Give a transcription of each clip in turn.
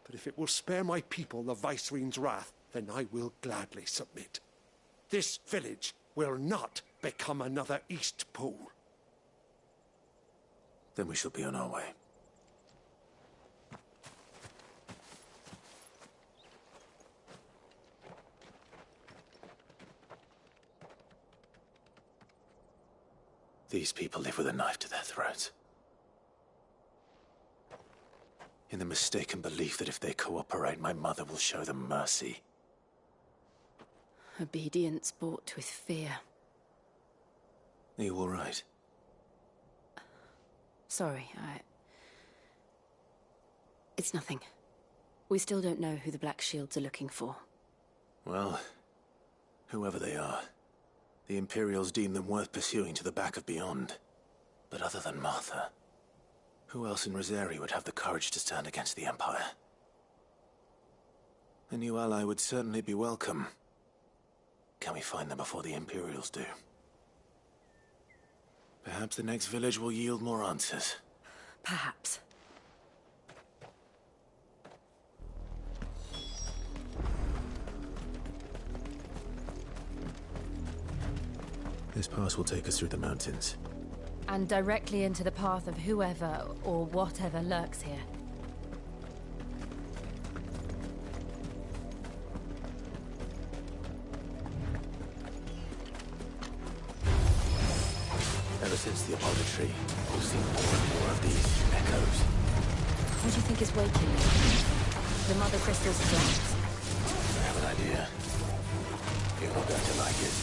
But if it will spare my people the Viceroy's wrath, then I will gladly submit. This village will not become another Eastpool. Then we shall be on our way. These people live with a knife to their throats. In the mistaken belief that if they cooperate, my mother will show them mercy. Obedience bought with fear. Are you all right? Sorry, It's nothing. We still don't know who the Black Shields are looking for. Well, whoever they are, the Imperials deem them worth pursuing to the back of beyond. But other than Martha, who else in Rosari would have the courage to stand against the Empire? A new ally would certainly be welcome. Can we find them before the Imperials do? Perhaps the next village will yield more answers. Perhaps. This pass will take us through the mountains. And directly into the path of whoever or whatever lurks here. Ever since the Apollo tree, we've seen more and more of these echoes. What do you think is waking you? The Mother Crystal's collapse? I have an idea. You're not going to like it.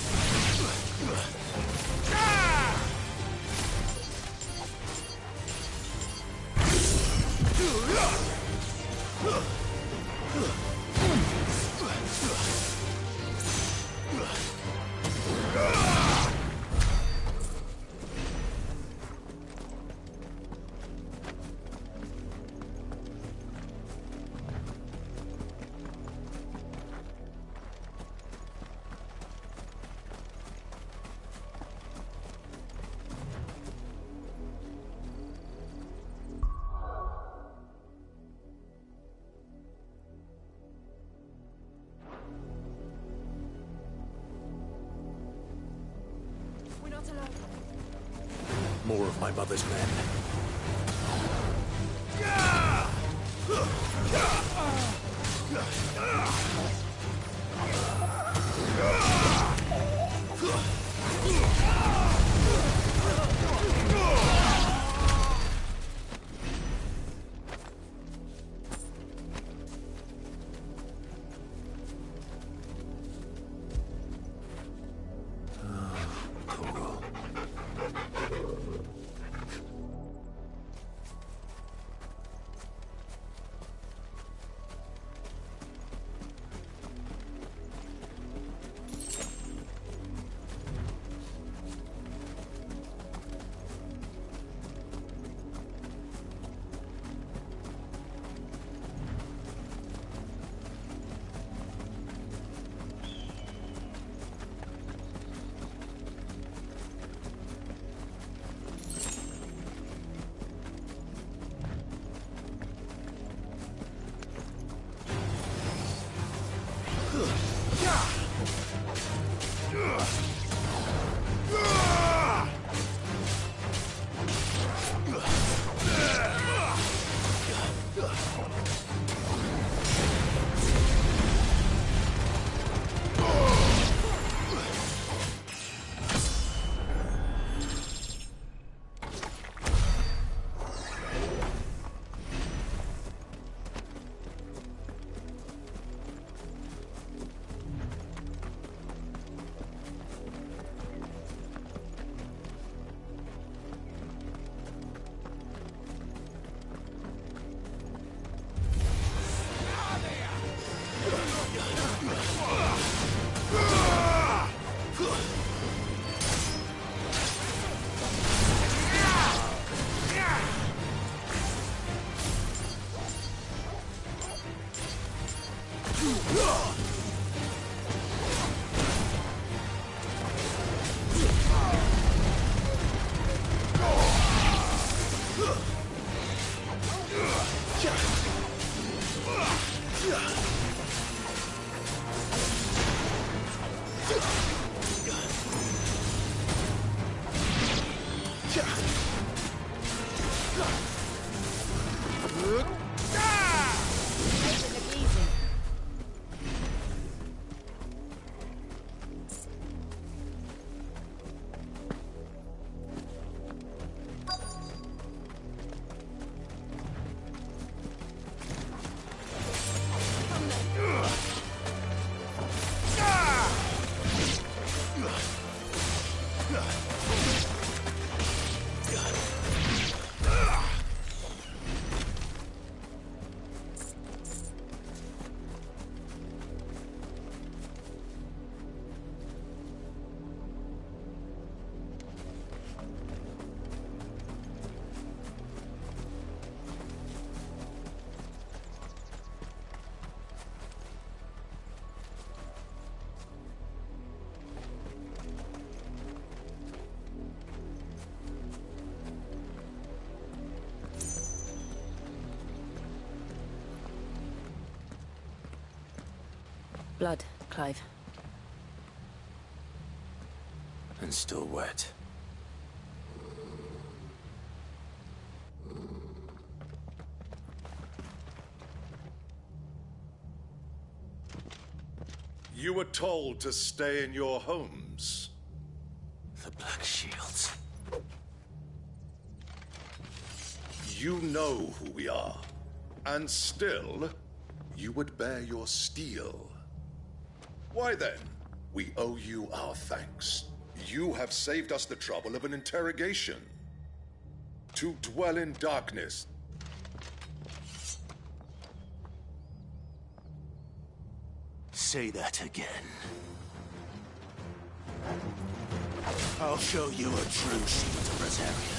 More of my mother's men. blood, Clive. And still wet. You were told to stay in your homes. The Black Shields. You know who we are. And still, you would bear your steel. Why then? We owe you our thanks. You have saved us the trouble of an interrogation. To dwell in darkness. Say that again. I'll show you a true shield of Rosaria.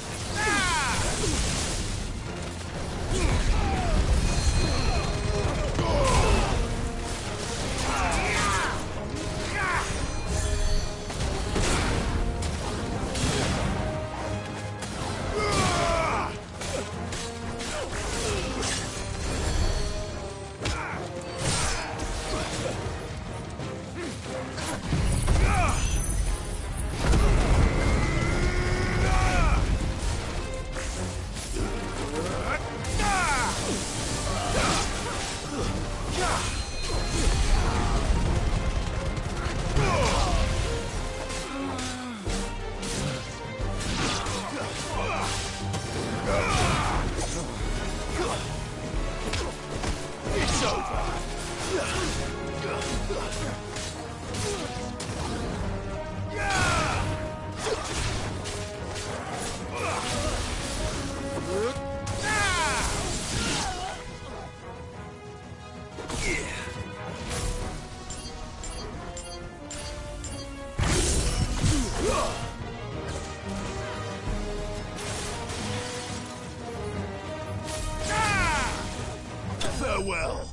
Farewell.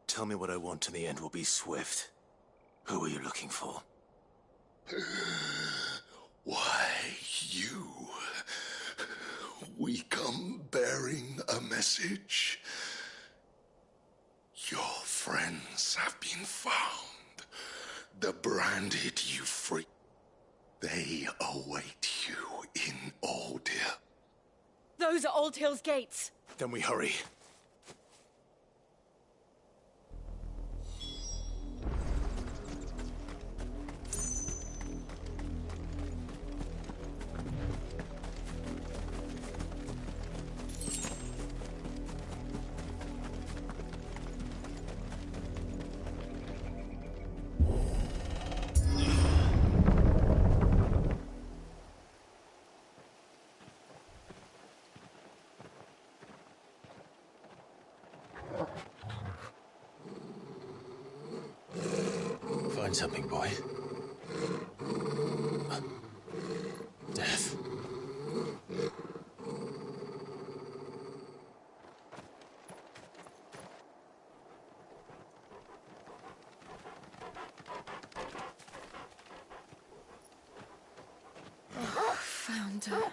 Tell me what I want and the end will be swift. Who are you looking for? Why, you? We come bearing a message. Your friends have been found. The branded you free. They await you in Old Hill. Those are Old Hill's gates. Then we hurry. Find something, boy. Death. Found her.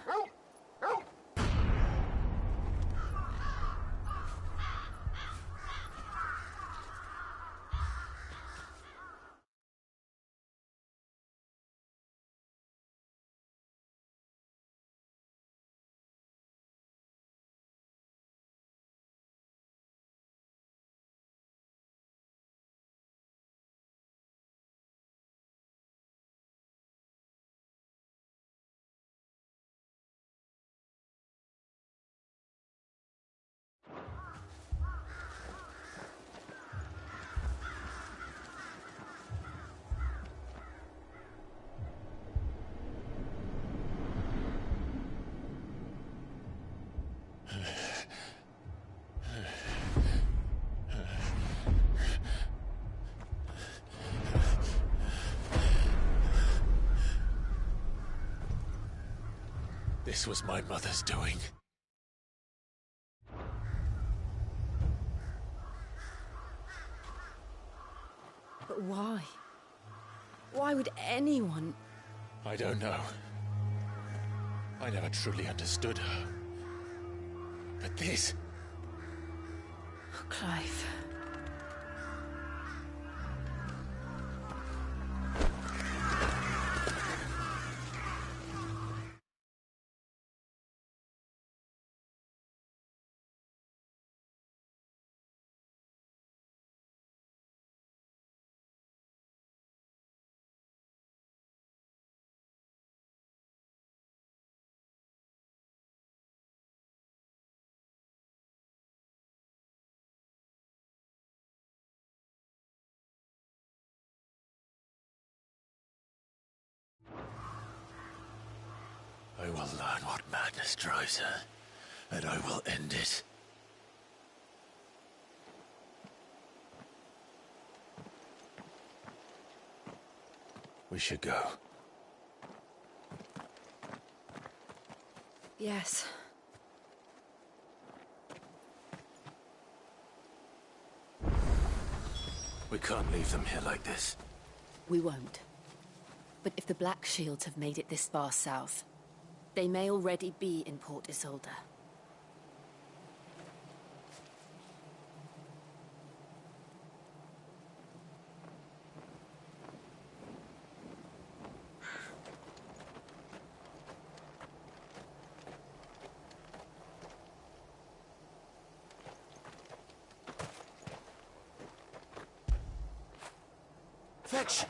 This was my mother's doing. But why? Why would anyone... I don't know. I never truly understood her. But this... Oh, Clive. I will learn what madness drives her, and I will end it. We should go. Yes. We can't leave them here like this. We won't. But if the Black Shields have made it this far south, they may already be in Port Isolde. Fetch!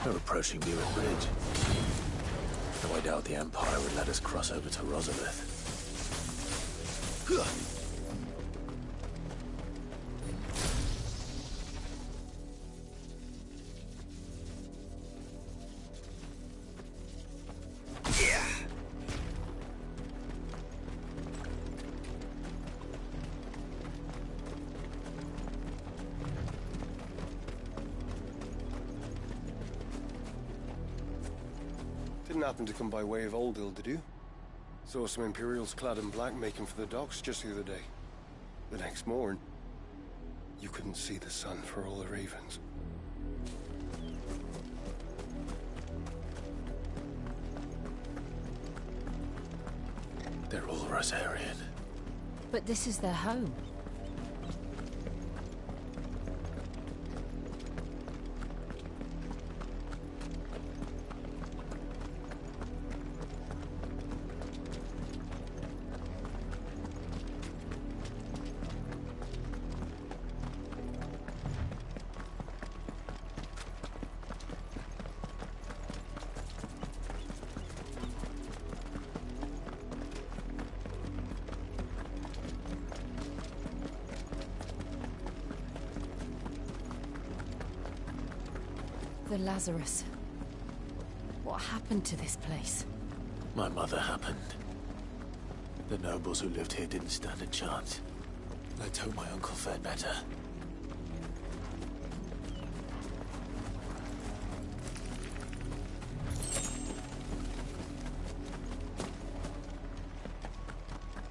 We're approaching Buren Ridge. Though I doubt the Empire would let us cross over to Rosalith. Didn't happen to come by way of Oldhill, did you? Saw some Imperials clad in black making for the docks just the other day. The next morn, you couldn't see the sun for all the ravens. They're all Rosarian. But this is their home. The Lazarus. Why? What happened to this place? My mother happened. The nobles who lived here didn't stand a chance. Let's hope my uncle fared better.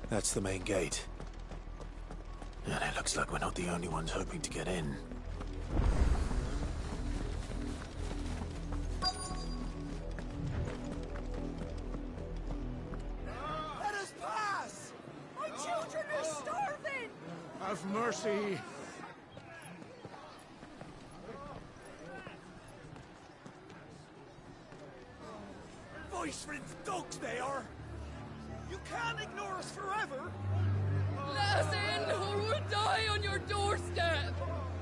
That's the main gate. And it looks like we're not the only ones hoping to get in. Let us pass! My children are starving! Have mercy! Viceroy's dogs they are! You can't ignore us forever! Let us in, or we'll die on your doorstep!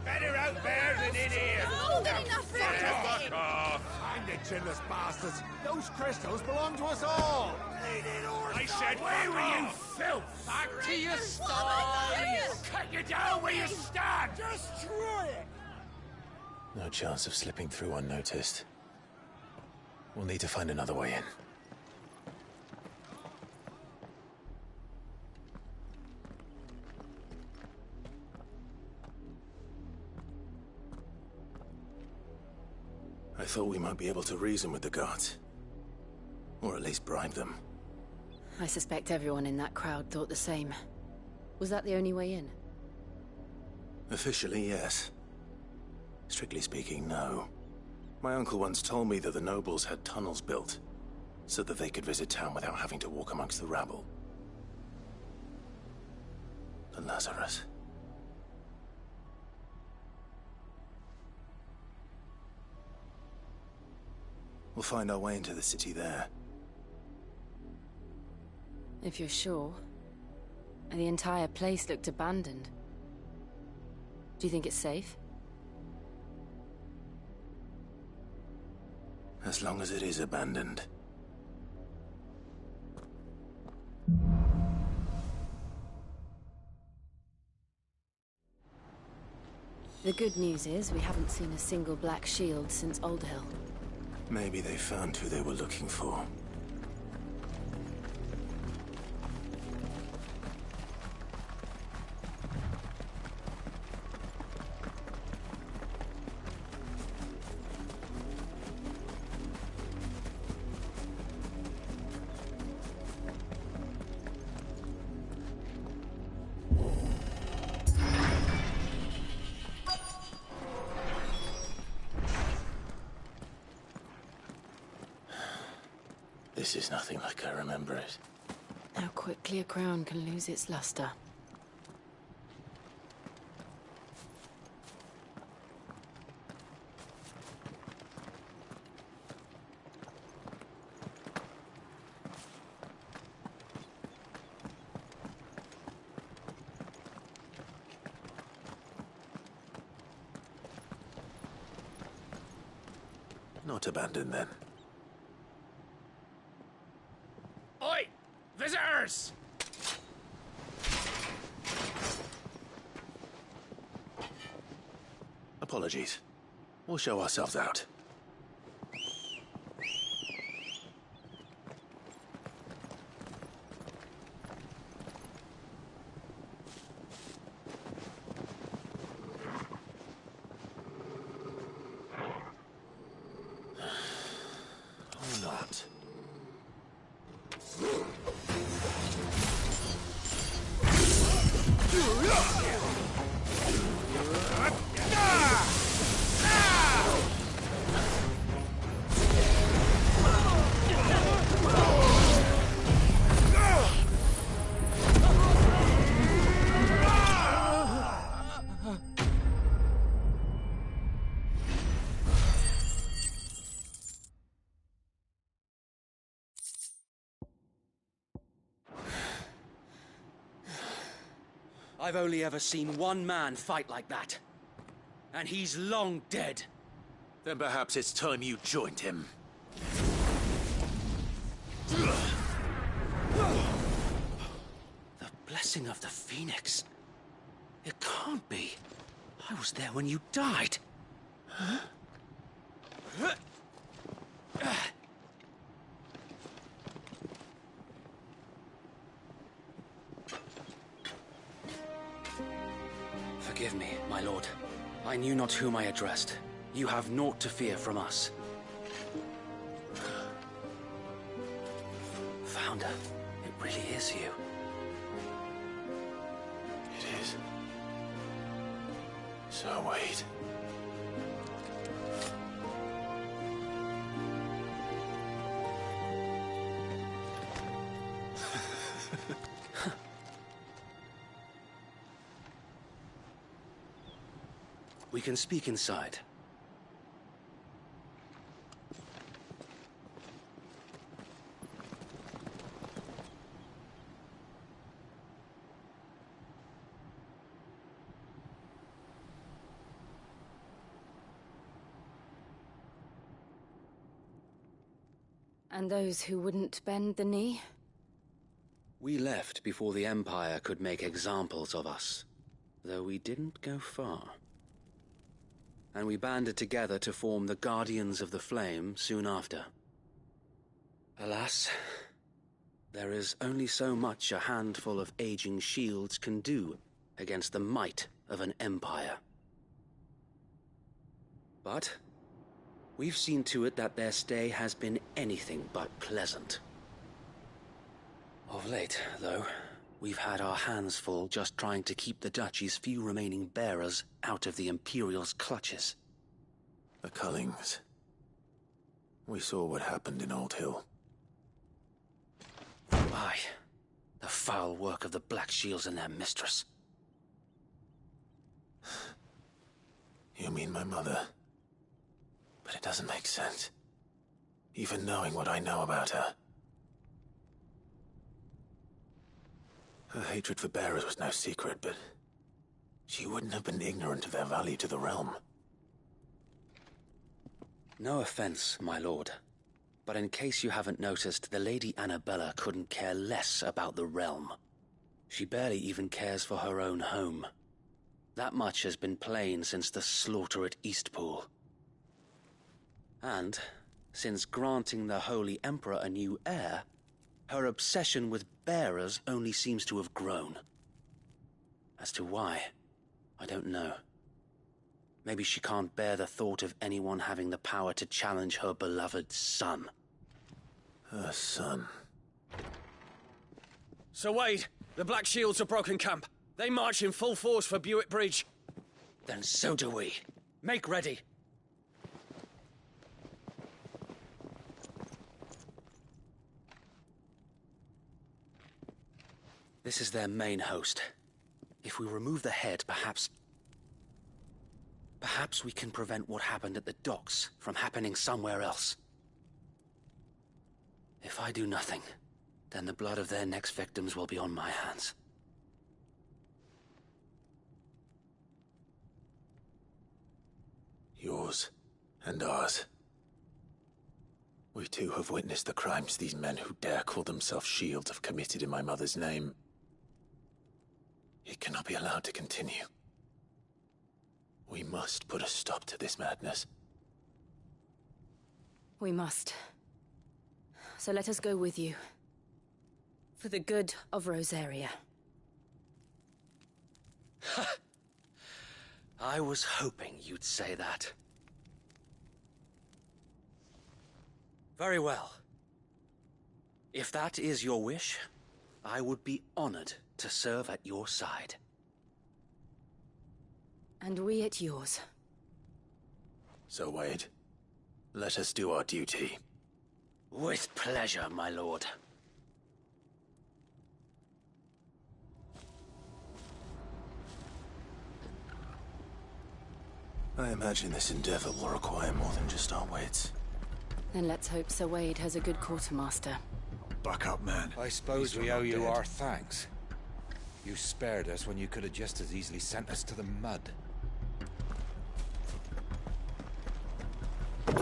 Better out there than in here! More than enough for Fuck off! Find the chinless bastards! Those crystals belong to us all! I said, where were you, filth? Back to your sties! Cut you down where you stand! Destroy it! No chance of slipping through unnoticed. We'll need to find another way in. I thought we might be able to reason with the guards. Or at least bribe them. I suspect everyone in that crowd thought the same. Was that the only way in? Officially, yes. Strictly speaking, no. My uncle once told me that the nobles had tunnels built, so that they could visit town without having to walk amongst the rabble. The Lazarus. We'll find our way into the city there. If you're sure. The entire place looked abandoned. Do you think it's safe? As long as it is abandoned. The good news is we haven't seen a single black shield since Old Hill. Maybe they found who they were looking for. This is nothing like I remember it. How quickly a crown can lose its luster. Not abandoned, then. Oi! Visitors! Apologies. We'll show ourselves out. Or not. I've only ever seen one man fight like that. And he's long dead. Then perhaps it's time you joined him. The blessing of the Phoenix. It can't be. I was there when you died. Forgive me, my lord. I knew not whom I addressed. You have naught to fear from us. Founder, it really is you. It is. So wait. We can speak inside. And those who wouldn't bend the knee? We left before the Empire could make examples of us, though we didn't go far. And we banded together to form the Guardians of the Flame soon after. Alas, there is only so much a handful of aging shields can do against the might of an empire. But we've seen to it that their stay has been anything but pleasant. Of late, though, we've had our hands full just trying to keep the Duchy's few remaining bearers out of the Imperial's clutches. The Cullings. We saw what happened in Old Hill. Aye, the foul work of the Black Shields and their mistress. You mean my mother? But it doesn't make sense. Even knowing what I know about her. Her hatred for bearers was no secret, but she wouldn't have been ignorant of their value to the realm. No offense, my lord, but in case you haven't noticed, the Lady Annabella couldn't care less about the realm. She barely even cares for her own home. That much has been plain since the slaughter at Eastpool. And, since granting the Holy Emperor a new heir, her obsession with bearers only seems to have grown. As to why, I don't know. Maybe she can't bear the thought of anyone having the power to challenge her beloved son. Her son. Sir Wade, the Black Shields have broken camp. They march in full force for Buick Bridge. Then so do we. Make ready. This is their main host. If we remove the head, perhaps we can prevent what happened at the docks from happening somewhere else. If I do nothing, then the blood of their next victims will be on my hands. Yours and ours. We too have witnessed the crimes these men who dare call themselves shields have committed in my mother's name. It cannot be allowed to continue. We must put a stop to this madness. We must. So let us go with you. For the good of Rosaria. I was hoping you'd say that. Very well. If that is your wish, I would be honored to serve at your side. And we at yours. So, Wade, let us do our duty. With pleasure, my lord. I imagine this endeavor will require more than just our wits. Then let's hope Sir Wade has a good quartermaster. Buck up, man. I suppose These we are owe not you dead. our thanks. You spared us when you could have just as easily sent us to the mud. You're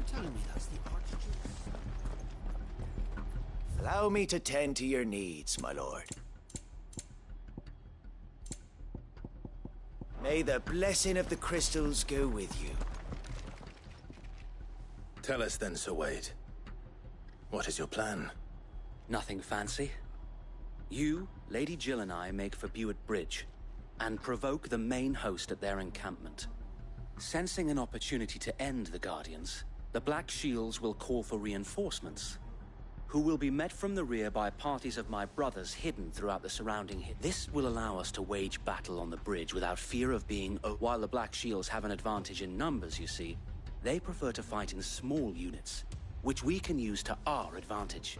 telling me that's the Archduke? Allow me to tend to your needs, my lord. May the blessing of the crystals go with you. Tell us then, Sir Wade. What is your plan? Nothing fancy. You, Lady Jill and I make for Buett Bridge, and provoke the main host at their encampment. Sensing an opportunity to end the Guardians, the Black Shields will call for reinforcements, who will be met from the rear by parties of my brothers hidden throughout the surrounding This will allow us to wage battle on the bridge without fear of being... While the Black Shields have an advantage in numbers, you see, they prefer to fight in small units, which we can use to our advantage.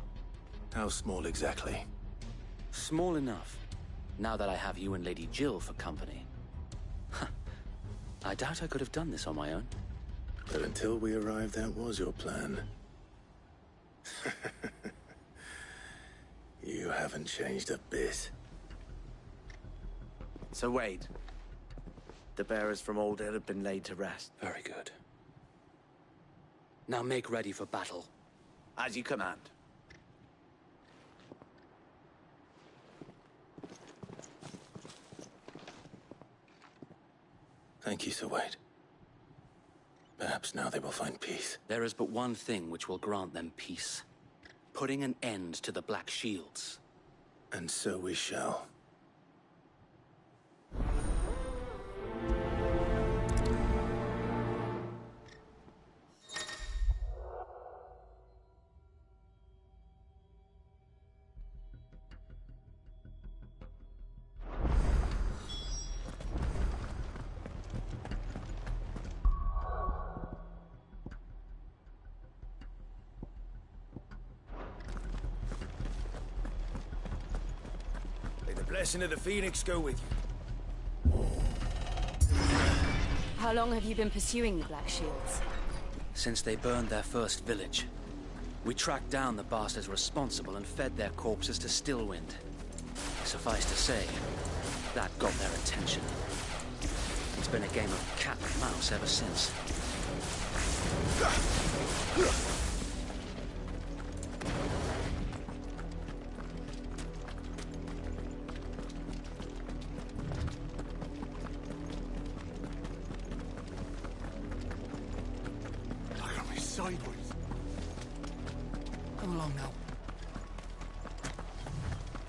How small exactly? Small enough, now that I have you and Lady Jill for company. I doubt I could have done this on my own. But until we arrived, that was your plan. You haven't changed a bit. So Wade, the bearers from Old Hill have been laid to rest. Very good. Now make ready for battle. As you command. Thank you, Sir Wade. Perhaps now they will find peace. There is but one thing which will grant them peace. Putting an end to the Black Shields. And so we shall. Blessing of the Phoenix go with you. How long have you been pursuing the Black Shields? Since they burned their first village. We tracked down the bastards responsible and fed their corpses to Stillwind. Suffice to say, that got their attention. It's been a game of cat and mouse ever since. Sideways. Come along now.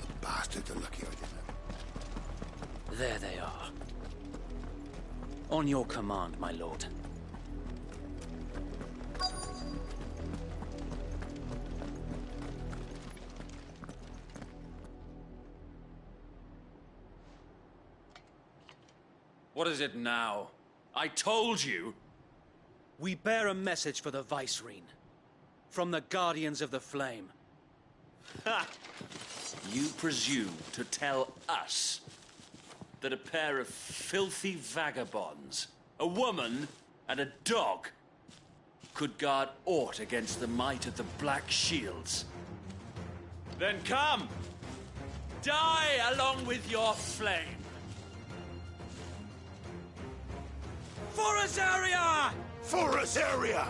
The bastards are lucky I didn't. There they are. On your command, my lord. What is it now? I told you! We bear a message for the Vicereine. From the Guardians of the Flame. Ha! You presume to tell us that a pair of filthy vagabonds, a woman and a dog, could guard aught against the might of the Black Shields? Then come! Die along with your flame! For Azaria! For Azaria!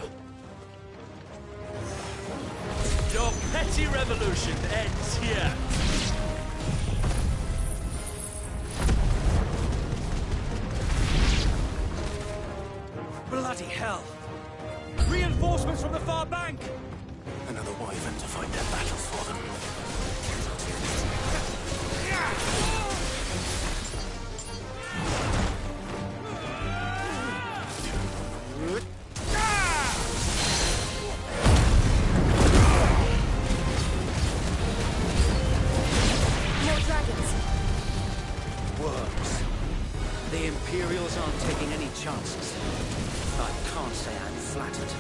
Your petty revolution ends here. Bloody hell! Reinforcements from the far bank! Another wyvern to fight their battles for them. The Imperials aren't taking any chances. I can't say I'm flattered.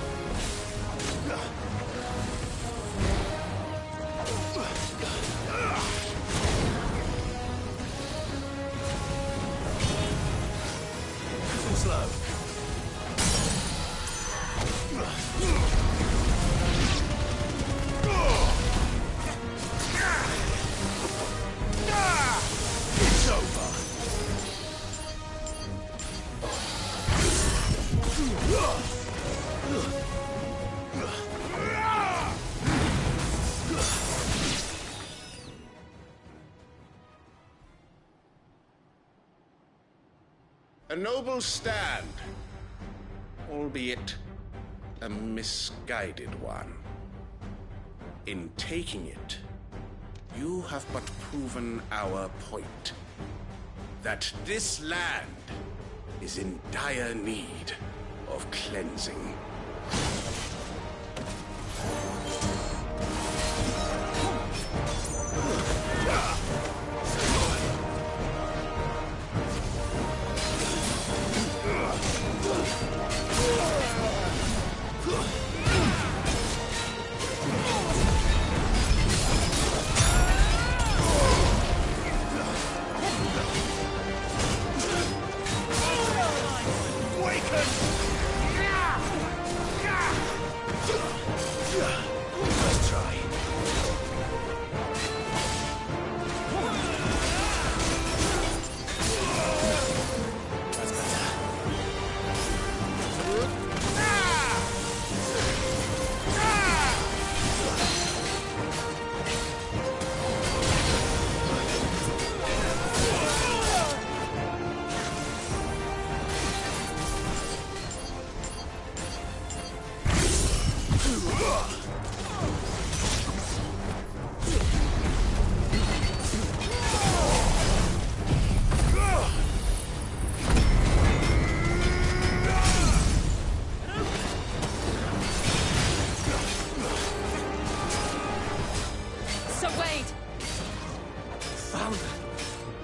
Too slow. It's over. A noble stand, albeit a misguided one. In taking it, you You have but proven our point. That this land is in dire need of cleansing.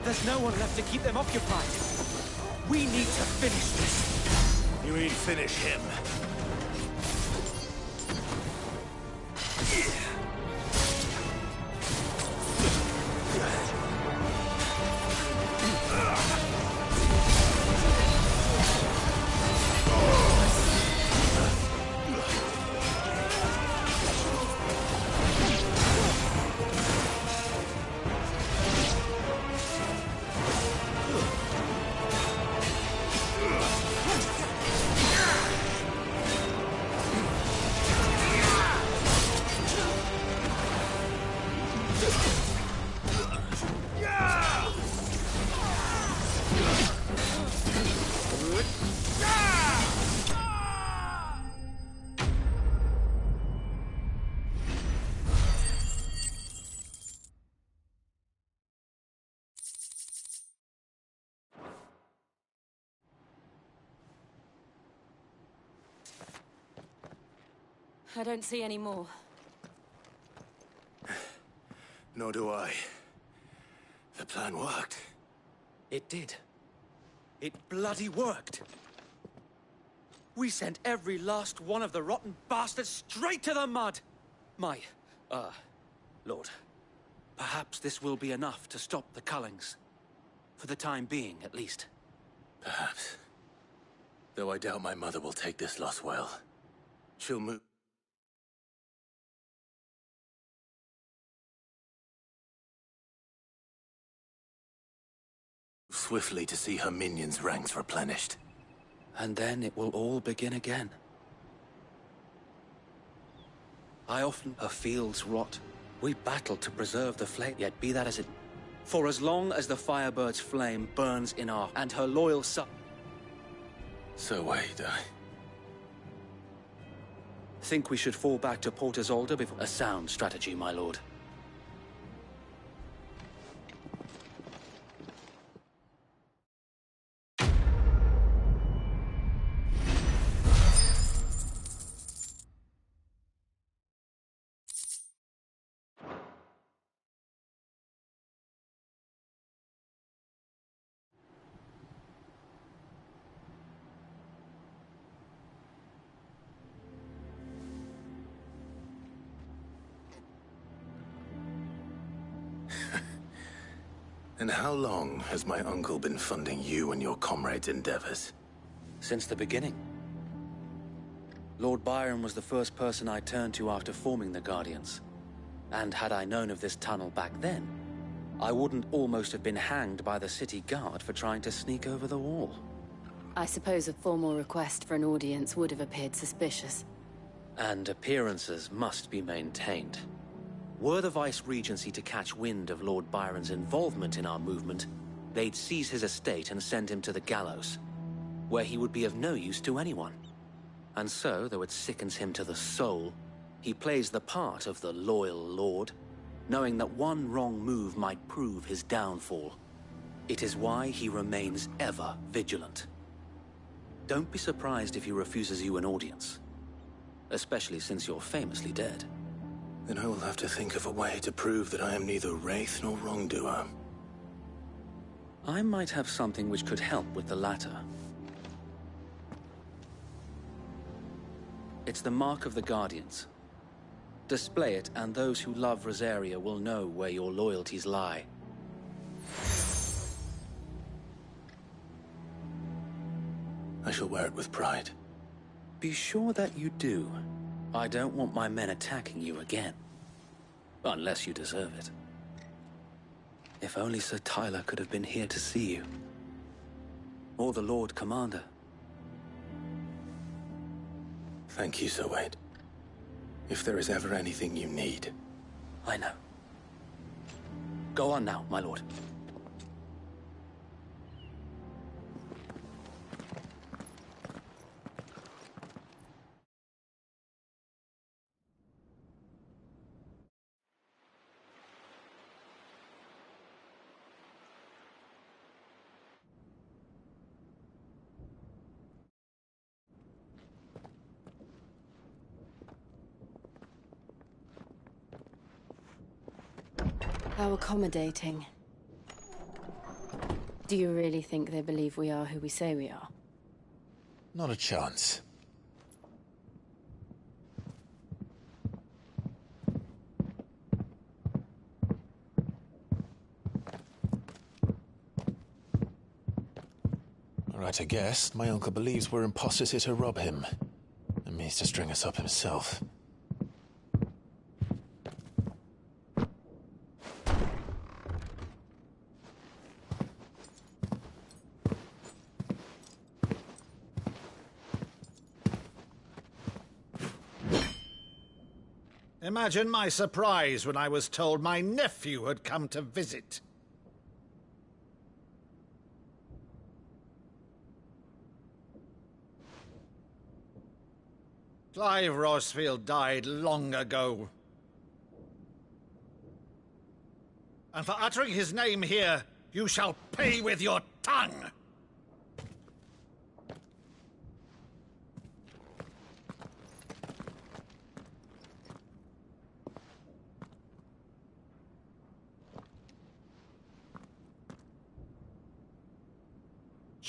There's no one left to keep them occupied. We need to finish this. You mean finish him? I don't see any more. Nor do I. The plan worked. It did. It bloody worked. We sent every last one of the rotten bastards straight to the mud! Lord, perhaps this will be enough to stop the Cullings. For the time being, at least. Perhaps. Though I doubt my mother will take this loss well. She'll move swiftly to see her minions' ranks replenished. And then it will all begin again. I often... Her fields rot. We battle to preserve the flame, yet be that as it... For as long as the Firebird's flame burns in our... and her loyal son... So wait, Think we should fall back to Port Isolde before... A sound strategy, my lord. And how long has my uncle been funding you and your comrades' endeavors? Since the beginning. Lord Byron was the first person I turned to after forming the Guardians. And had I known of this tunnel back then, I wouldn't almost have been hanged by the city guard for trying to sneak over the wall. I suppose a formal request for an audience would have appeared suspicious. And appearances must be maintained. Were the Vice-Regency to catch wind of Lord Byron's involvement in our movement, they'd seize his estate and send him to the gallows, where he would be of no use to anyone. And so, though it sickens him to the soul, he plays the part of the loyal lord, knowing that one wrong move might prove his downfall. It is why he remains ever vigilant. Don't be surprised if he refuses you an audience, especially since you're famously dead. Then I will have to think of a way to prove that I am neither wraith nor wrongdoer. I might have something which could help with the latter. It's the Mark of the Guardians. Display it, and those who love Rosaria will know where your loyalties lie. I shall wear it with pride. Be sure that you do. I don't want my men attacking you again. Unless you deserve it. If only Sir Tyler could have been here to see you. Or the Lord Commander. Thank you, Sir Wade. If there is ever anything you need. I know. Go on now, my lord. How accommodating. Do you really think they believe we are who we say we are? Not a chance. Right, I guess. My uncle believes we're imposters here to rob him. And means to string us up himself. Imagine my surprise when I was told my nephew had come to visit. Clive Rosfield died long ago. And for uttering his name here, you shall pay with your tongue!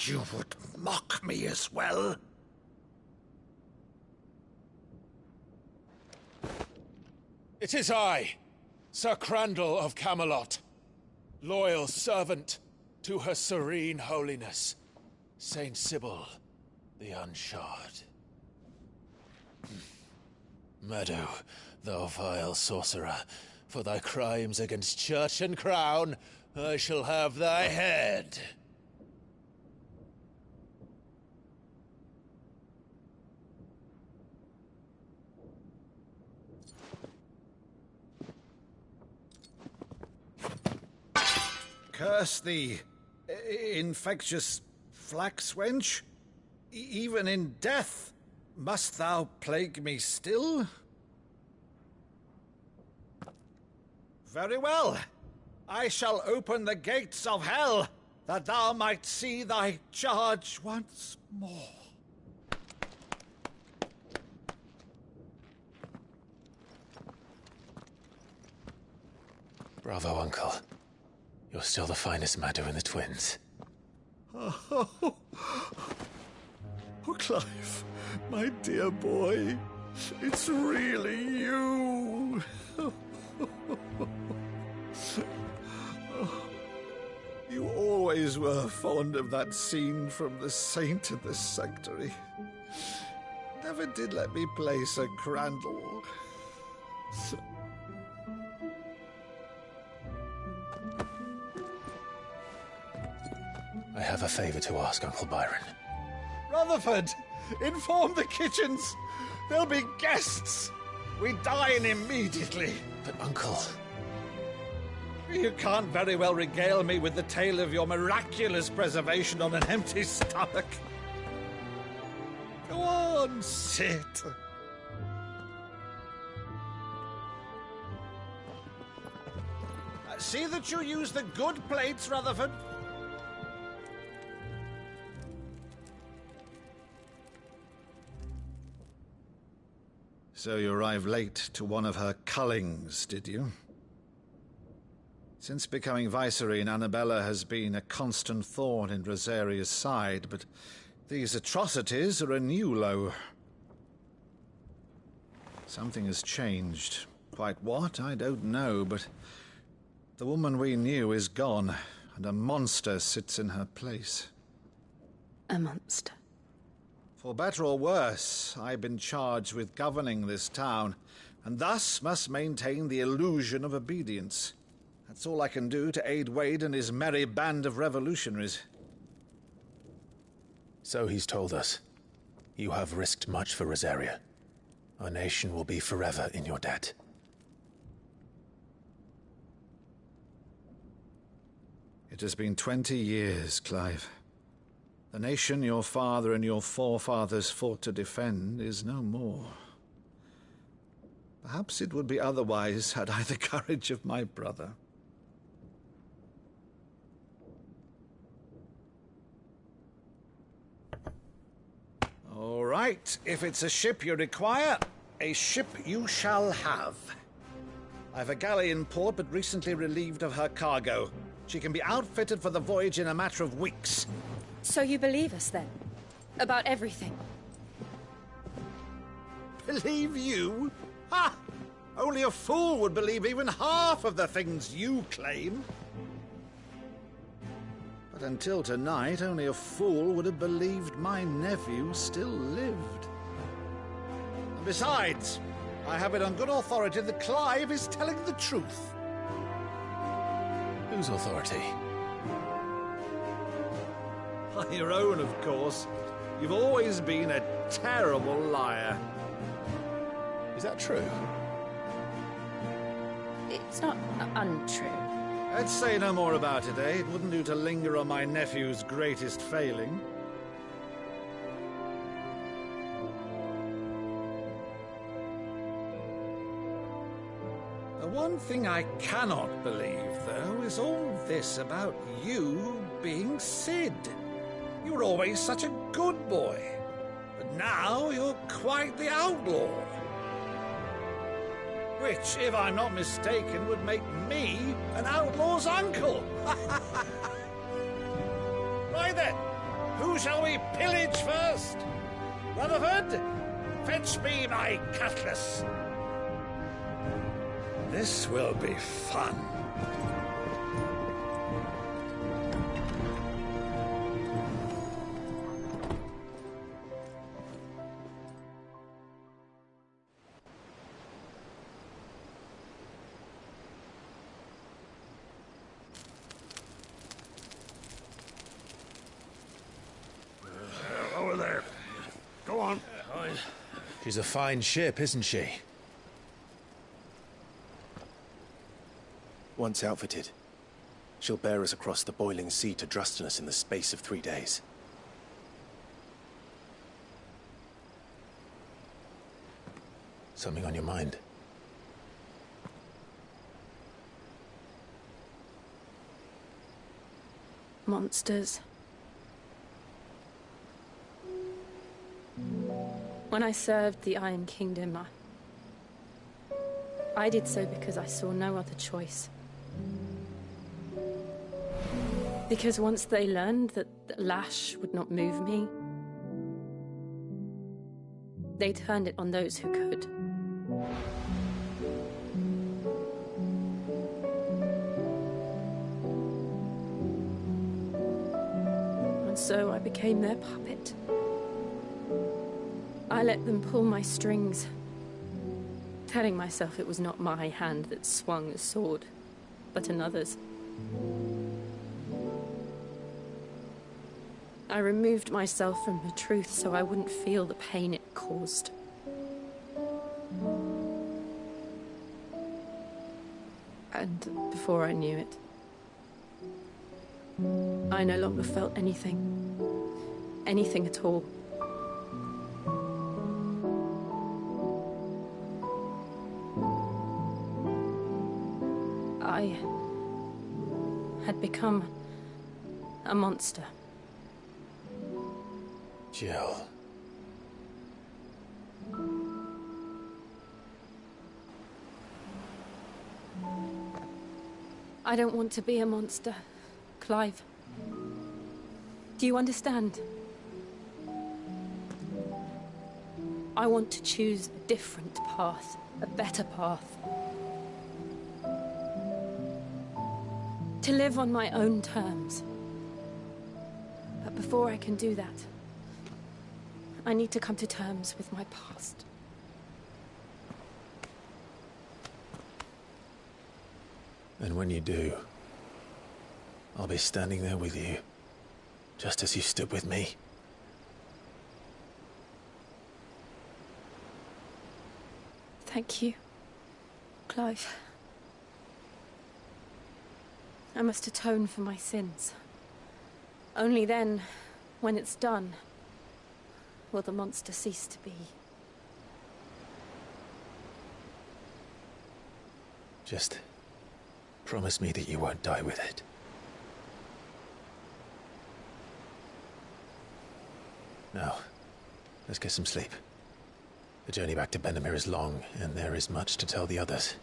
You would mock me as well? It is I, Sir Crandall of Camelot, loyal servant to Her Serene Holiness, Saint Sybil the Unshod. Meadow, thou vile sorcerer, for thy crimes against church and crown, I shall have thy head. Curse thee, infectious flax wench. Even in death, must thou plague me still? Very well. I shall open the gates of hell, that thou might see thy charge once more. Bravo, Uncle. You're still the finest Meadow in the twins. Oh, Clive, my dear boy, it's really you. You always were fond of that scene from The Saint and the Sanctuary. Never did let me play Sir Crandall. I have a favor to ask, Uncle Byron. Rutherford, inform the kitchens. There'll be guests. We dine immediately. But, Uncle... You can't very well regale me with the tale of your miraculous preservation on an empty stomach. Go on, sit. See that you use the good plates, Rutherford. So you arrived late to one of her cullings, did you? Since becoming Vicereine, Annabella has been a constant thorn in Rosaria's side, but these atrocities are a new low. Something has changed. Quite what, I don't know, but the woman we knew is gone, and a monster sits in her place. A monster? For better or worse, I've been charged with governing this town, and thus must maintain the illusion of obedience. That's all I can do to aid Wade and his merry band of revolutionaries. So he's told us. You have risked much for Rosaria. Our nation will be forever in your debt. It has been 20 years, Clive. The nation your father and your forefathers fought to defend is no more. Perhaps it would be otherwise had I the courage of my brother. All right, if it's a ship you require, a ship you shall have. I've a galley in port, but recently relieved of her cargo. She can be outfitted for the voyage in a matter of weeks. So you believe us, then? About everything? Believe you? Ha! Only a fool would believe even half of the things you claim. But until tonight, only a fool would have believed my nephew still lived. And besides, I have it on good authority that Clive is telling the truth. Whose authority? Your own, of course. You've always been a terrible liar. Is that true? It's not untrue. Let's say no more about it, eh? It wouldn't do to linger on my nephew's greatest failing. The one thing I cannot believe, though, is all this about you being Cid. You were always such a good boy, but now you're quite the outlaw. Which, if I'm not mistaken, would make me an outlaw's uncle. Right then, who shall we pillage first? Rutherford, fetch me my cutlass. This will be fun. Over there. Go on. She's a fine ship, isn't she? Once outfitted, she'll bear us across the boiling sea to Drustinus in the space of 3 days. Something on your mind? Monsters. When I served the Iron Kingdom, I did so because I saw no other choice. Because once they learned that Lash would not move me, they turned it on those who could. And so I became their puppet. I let them pull my strings, telling myself it was not my hand that swung the sword, but another's. I removed myself from the truth so I wouldn't feel the pain it caused. And before I knew it, I no longer felt anything. Anything at all. had become a monster. Jill. I don't want to be a monster, Clive. Do you understand? I want to choose a different path, a better path. To live on my own terms. But before I can do that, I need to come to terms with my past. And when you do, I'll be standing there with you, just as you stood with me. Thank you, Clive. I must atone for my sins. Only then, when it's done, will the monster cease to be. Just promise me that you won't die with it. Now, let's get some sleep. The journey back to Benamir is long, and there is much to tell the others.